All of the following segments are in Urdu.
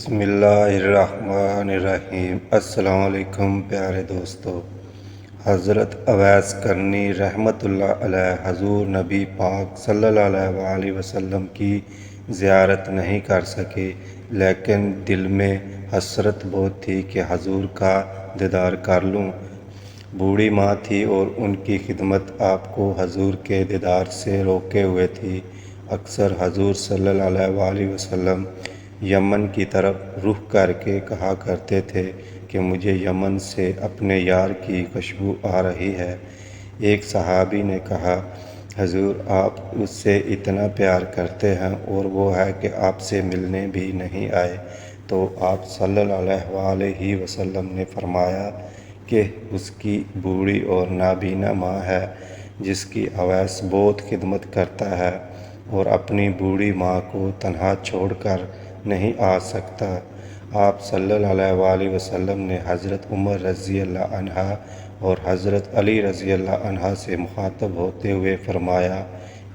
بسم اللہ الرحمن الرحیم۔ السلام علیکم پیارے دوستو۔ حضرت اویس کرنی رحمۃ اللہ علیہ حضور نبی پاک صلی اللہ علیہ وآلہ وسلم کی زیارت نہیں کر سکے، لیکن دل میں حسرت بہت تھی کہ حضور کا دیدار کر لوں۔ بوڑھی ماں تھی اور ان کی خدمت آپ کو حضور کے دیدار سے روکے ہوئے تھی۔ اکثر حضور صلی اللہ علیہ وآلہ وسلم یمن کی طرف رخ کر کے کہا کرتے تھے کہ مجھے یمن سے اپنے یار کی خوشبو آ رہی ہے۔ ایک صحابی نے کہا، حضور آپ اس سے اتنا پیار کرتے ہیں اور وہ ہے کہ آپ سے ملنے بھی نہیں آئے، تو آپ صلی اللہ علیہ وآلہ وسلم نے فرمایا کہ اس کی بوڑھی اور نابینا ماں ہے جس کی اویس بہت خدمت کرتا ہے اور اپنی بوڑھی ماں کو تنہا چھوڑ کر نہیں آ سکتا۔ آپ صلی اللہ علیہ وآلہ وسلم نے حضرت عمر رضی اللہ عنہ اور حضرت علی رضی اللہ عنہ سے مخاطب ہوتے ہوئے فرمایا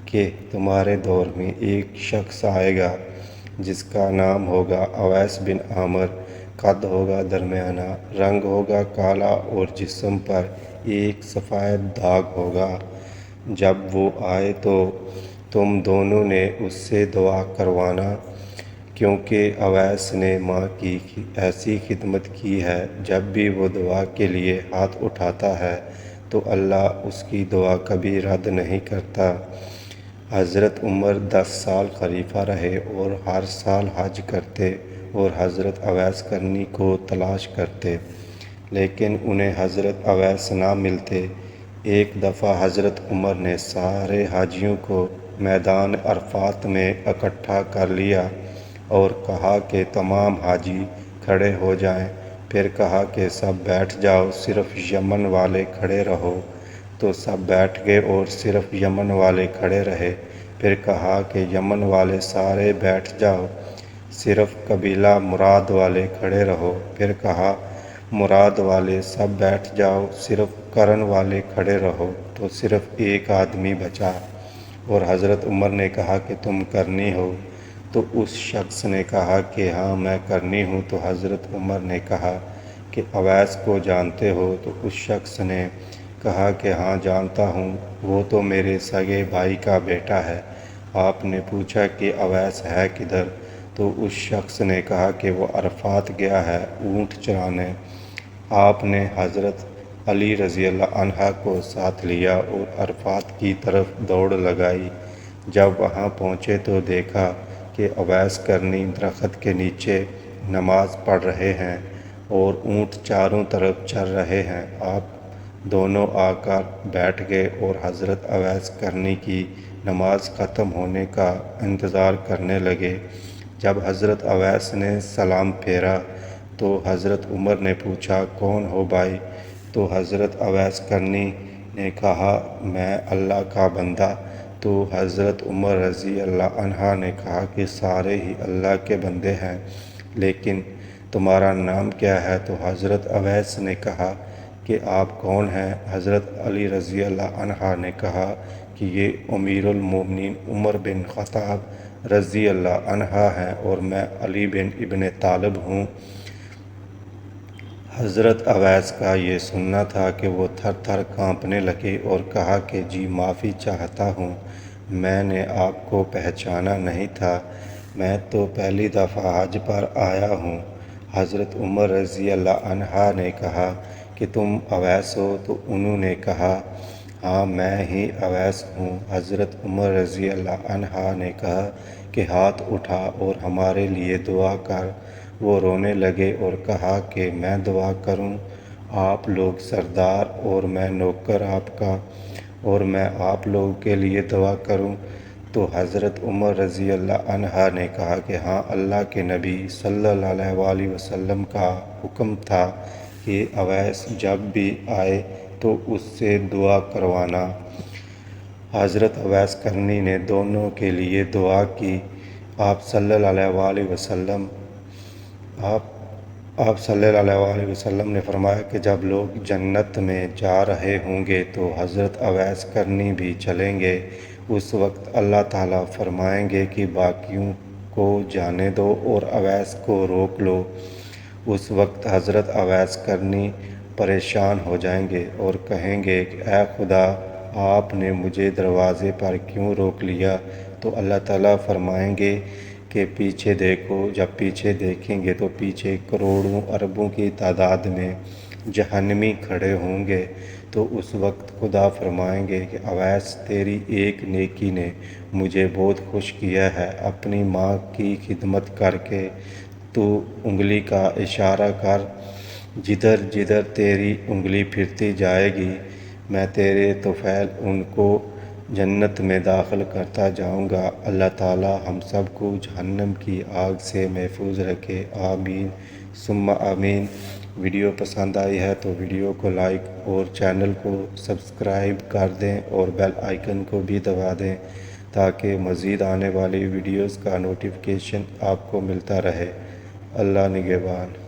کہ تمہارے دور میں ایک شخص آئے گا جس کا نام ہوگا اویس بن عامر، قد ہوگا درمیانہ، رنگ ہوگا کالا اور جسم پر ایک سفید داغ ہوگا۔ جب وہ آئے تو تم دونوں نے اس سے دعا کروانا، کیونکہ اویس نے ماں کی ایسی خدمت کی ہے، جب بھی وہ دعا کے لیے ہاتھ اٹھاتا ہے تو اللہ اس کی دعا کبھی رد نہیں کرتا۔ حضرت عمر 10 سال خلیفہ رہے اور ہر سال حج کرتے اور حضرت اویس کرنی کو تلاش کرتے، لیکن انہیں حضرت اویس نہ ملتے۔ ایک دفعہ حضرت عمر نے سارے حاجیوں کو میدان عرفات میں اکٹھا کر لیا اور کہا کہ تمام حاجی کھڑے ہو جائیں، پھر کہا کہ سب بیٹھ جاؤ، صرف یمن والے کھڑے رہو، تو سب بیٹھ گئے اور صرف یمن والے کھڑے رہے۔ پھر کہا کہ یمن والے سارے بیٹھ جاؤ، صرف قبیلہ مراد والے کھڑے رہو، پھر کہا مراد والے سب بیٹھ جاؤ، صرف کرن والے کھڑے رہو، تو صرف ایک آدمی بچا، اور حضرت عمر نے کہا کہ تم کرنی ہو؟ تو اس شخص نے کہا کہ ہاں میں کرنی ہوں۔ تو حضرت عمر نے کہا کہ اویس کو جانتے ہو؟ تو اس شخص نے کہا کہ ہاں جانتا ہوں، وہ تو میرے سگے بھائی کا بیٹا ہے۔ آپ نے پوچھا کہ اویس ہے کدھر؟ تو اس شخص نے کہا کہ وہ عرفات گیا ہے اونٹ چرانے۔ آپ نے حضرت علی رضی اللہ عنہ کو ساتھ لیا اور عرفات کی طرف دوڑ لگائی۔ جب وہاں پہنچے تو دیکھا کہ اویس کرنی درخت کے نیچے نماز پڑھ رہے ہیں اور اونٹ چاروں طرف چر رہے ہیں۔ آپ دونوں آ کر بیٹھ گئے اور حضرت اویس کرنی کی نماز ختم ہونے کا انتظار کرنے لگے۔ جب حضرت اویس نے سلام پھیرا تو حضرت عمر نے پوچھا، کون ہو بھائی؟ تو حضرت اویس کرنی نے کہا، میں اللہ کا بندہ۔ تو حضرت عمر رضی اللہ عنہ نے کہا کہ سارے ہی اللہ کے بندے ہیں، لیکن تمہارا نام کیا ہے؟ تو حضرت اویس نے کہا کہ آپ کون ہیں؟ حضرت علی رضی اللہ عنہ نے کہا کہ یہ امیر المومنین عمر بن خطاب رضی اللہ عنہ ہیں اور میں علی بن ابن طالب ہوں۔ حضرت اویس کا یہ سننا تھا کہ وہ تھر تھر کانپنے لگے اور کہا کہ جی معافی چاہتا ہوں، میں نے آپ کو پہچانا نہیں تھا، میں تو پہلی دفعہ حج پر آیا ہوں۔ حضرت عمر رضی اللہ عنہ نے کہا کہ تم اویس ہو؟ تو انہوں نے کہا ہاں میں ہی اویس ہوں۔ حضرت عمر رضی اللہ عنہ نے کہا کہ ہاتھ اٹھا اور ہمارے لیے دعا کر۔ وہ رونے لگے اور کہا کہ میں دعا کروں؟ آپ لوگ سردار اور میں نوکر آپ کا، اور میں آپ لوگوں کے لیے دعا کروں؟ تو حضرت عمر رضی اللہ عنہ نے کہا کہ ہاں اللہ کے نبی صلی اللہ علیہ وآلہ وسلم کا حکم تھا کہ اویس جب بھی آئے تو اس سے دعا کروانا۔ حضرت اویس کرنی نے دونوں کے لیے دعا کی۔ آپ صلی اللہ علیہ وآلہ وسلم نے فرمایا کہ جب لوگ جنت میں جا رہے ہوں گے تو حضرت اویس کرنی بھی چلیں گے۔ اس وقت اللہ تعالیٰ فرمائیں گے کہ باقیوں کو جانے دو اور اویس کو روک لو۔ اس وقت حضرت اویس کرنی پریشان ہو جائیں گے اور کہیں گے کہ اے خدا، آپ نے مجھے دروازے پر کیوں روک لیا؟ تو اللہ تعالیٰ فرمائیں گے کہ پیچھے دیکھو۔ جب پیچھے دیکھیں گے تو پیچھے کروڑوں اربوں کی تعداد میں جہنمی کھڑے ہوں گے۔ تو اس وقت خدا فرمائیں گے کہ اویس، تیری ایک نیکی نے مجھے بہت خوش کیا ہے۔ اپنی ماں کی خدمت کر کے تو انگلی کا اشارہ کر، جدھر جدھر تیری انگلی پھرتی جائے گی میں تیرے طفیل ان کو جنت میں داخل کرتا جاؤں گا۔ اللہ تعالیٰ ہم سب کو جہنم کی آگ سے محفوظ رکھے، آمین ثم آمین۔ ویڈیو پسند آئی ہے تو ویڈیو کو لائک اور چینل کو سبسکرائب کر دیں اور بیل آئیکن کو بھی دبا دیں تاکہ مزید آنے والی ویڈیوز کا نوٹیفیکیشن آپ کو ملتا رہے۔ اللہ نگہبان۔